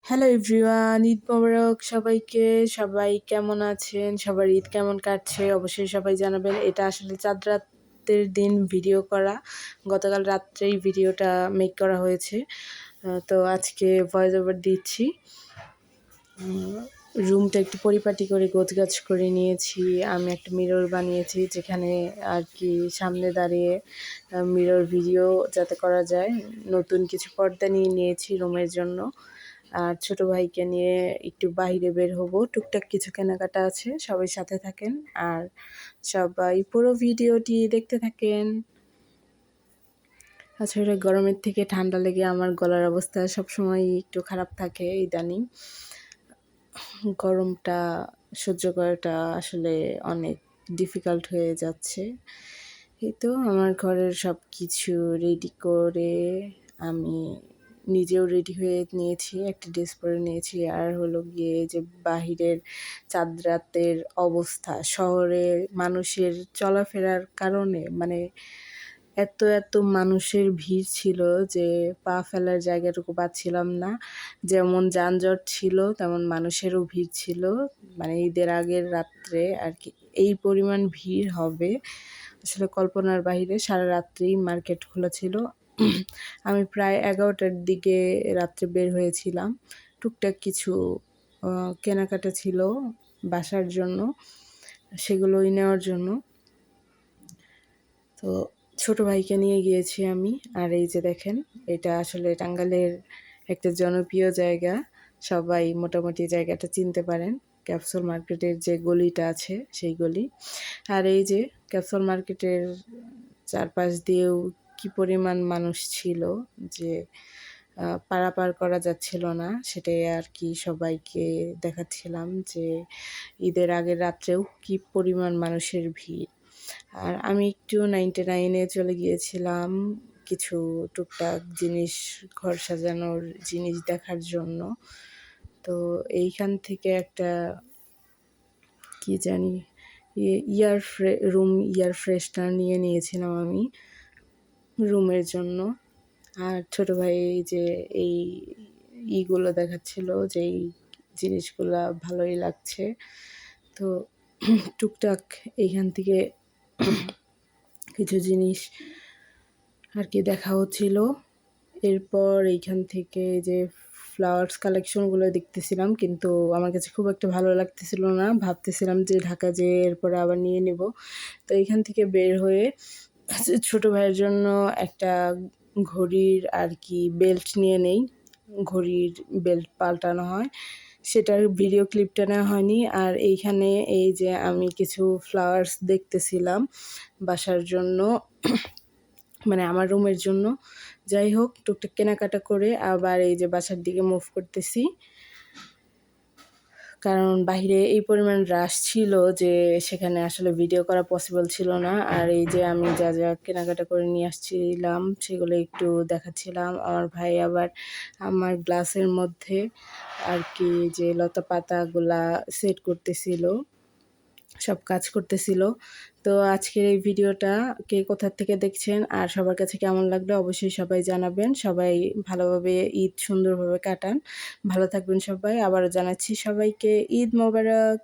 Hello everyone, Eid মোবারক সবাইকে। সবাই কেমন আছেন? সবার ঈদ কেমন কাটছে? অবশ্যই সবাই জানাবেন। এটা আসলে চাঁদ রাতের দিন ভিডিও করা। গতকাল রাত্রেই ভিডিওটা মেক করা হয়েছে। তো আজকে ভয়েস ওভার দিচ্ছি। রুমটা একটু পরিপাটি করে গোছগাছ করে নিয়েছি। আমি একটা মিরর বানিয়েছি যেখানে আর কি সামনে দাঁড়িয়ে মিরর ভিডিও যাতে করা যায়। নতুন কিছু পর্দা নিয়ে নিয়েছি রুমের জন্য। আর ছোট ভাইকে নিয়ে একটু বাইরে বের হব, টুকটাক কিছু কেনাকাটা আছে। সবাই সাথে থাকেন আর সবাই পুরো ভিডিওটি দেখতে থাকেন। আসলে গরমের থেকে ঠান্ডা লেগে আমার গলার অবস্থা সবসময় একটু খারাপ থাকে ইদানিং। গরমটা সহ্য করাটা আসলে অনেক ডিফিকাল্ট হয়ে যাচ্ছে। এই তো আমার ঘরের সব কিছু রেডি করে আমি নিজেও রেডি হয়ে নিয়েছি, একটা ড্রেস পরে নিয়েছি। আর হলো গিয়ে যে বাহিরের চাঁদ রাতের অবস্থা, শহরে মানুষের চলাফেরার কারণে মানে এত মানুষের ভিড় ছিল যে পা ফেলার জায়গাটুকু পাচ্ছিলাম না। যেমন যানজট ছিল তেমন মানুষেরও ভিড় ছিল। মানে ঈদের আগের রাত্রে আর কি এই পরিমাণ ভিড় হবে আসলে কল্পনার বাহিরে। সারা রাত্রি মার্কেট খোলা ছিল। আমি প্রায় 11টার দিকে রাত্রে বের হয়েছিলাম। টুকটাক কিছু কেনাকাটা ছিল বাসার জন্য, সেগুলোই নেওয়ার জন্য। তো ছোট ভাইকে নিয়ে গিয়েছি আমি। আর এই যে দেখেন, এটা আসলে টাঙ্গাইলের একটা জনপ্রিয় জায়গা। সবাই মোটামুটি জায়গাটা চিনতে পারেন। ক্যাপসুল মার্কেটের যে গলিটা আছে সেই গলি। আর এই যে ক্যাপসুল মার্কেটের চারপাশ দিয়েও কি পরিমাণ মানুষ ছিল যে পারাপার করা যাচ্ছিল না। সেটাই আর কি সবাইকে দেখাচ্ছিলাম যে ঈদের আগের রাত্রেও কি পরিমাণ মানুষের ভিড়। আর আমি একটু 99-এ চলে গিয়েছিলাম কিছু টুকটাক জিনিস, ঘর সাজানোর জিনিস দেখার জন্য। তো এইখান থেকে একটা কি জানি রুম ইয়ার ফ্রেশনার নিয়ে নিয়েছিলাম আমি রুমের জন্য। আর ছোট ভাই যে এইগুলো দেখাচ্ছিল যে এই জিনিসগুলা ভালোই লাগছে। তো টুকটাক এইখান থেকে কিছু জিনিস আর কি দেখা হচ্ছিল। এরপর এইখান থেকে যে ফ্লাওয়ার্স কালেকশনগুলো দেখতেছিলাম, কিন্তু আমার কাছে খুব একটা ভালো লাগতেছিল না। ভাবতেছিলাম যে ঢাকা যেয়ে এরপরে আবার নিয়ে নেব। তো এইখান থেকে বের হয়ে ছোট ভাইয়ের জন্য একটা ঘড়ির আর কি বেল্ট নিয়ে নেই। ঘড়ির বেল্ট পাল্টানো হয়, সেটার ভিডিও ক্লিপটা নেওয়া হয়নি। আর এইখানে এই যে আমি কিছু ফ্লাওয়ার্স দেখতেছিলাম বাসার জন্য, মানে আমার রুমের জন্য। যাই হোক, টুকটাক কেনাকাটা করে আবার এই যে বাসার দিকে মুভ করতেছি, কারণ বাহিরে এই পরিমাণ রাশ ছিল যে সেখানে আসলে ভিডিও করা পসিবল ছিল না। আর এই যে আমি যা যা কেনাকাটা করে নিয়ে আসছিলাম সেগুলো একটু দেখাচ্ছিলাম। আমার ভাই আবার আমার গ্লাসের মধ্যে আর কি যে লতা পাতাগুলা সেট করতেছিল, সব কাজ করতেছিল। তো আজকের এই ভিডিওটা কে কোথা থেকে দেখছেন আর সবার কাছে কেমন লাগলো অবশ্যই সবাই জানাবেন। সবাই ভালোভাবে ঈদ সুন্দরভাবে কাটান। ভালো থাকবেন সবাই। আবারও জানাচ্ছি সবাইকে ঈদ মোবারক।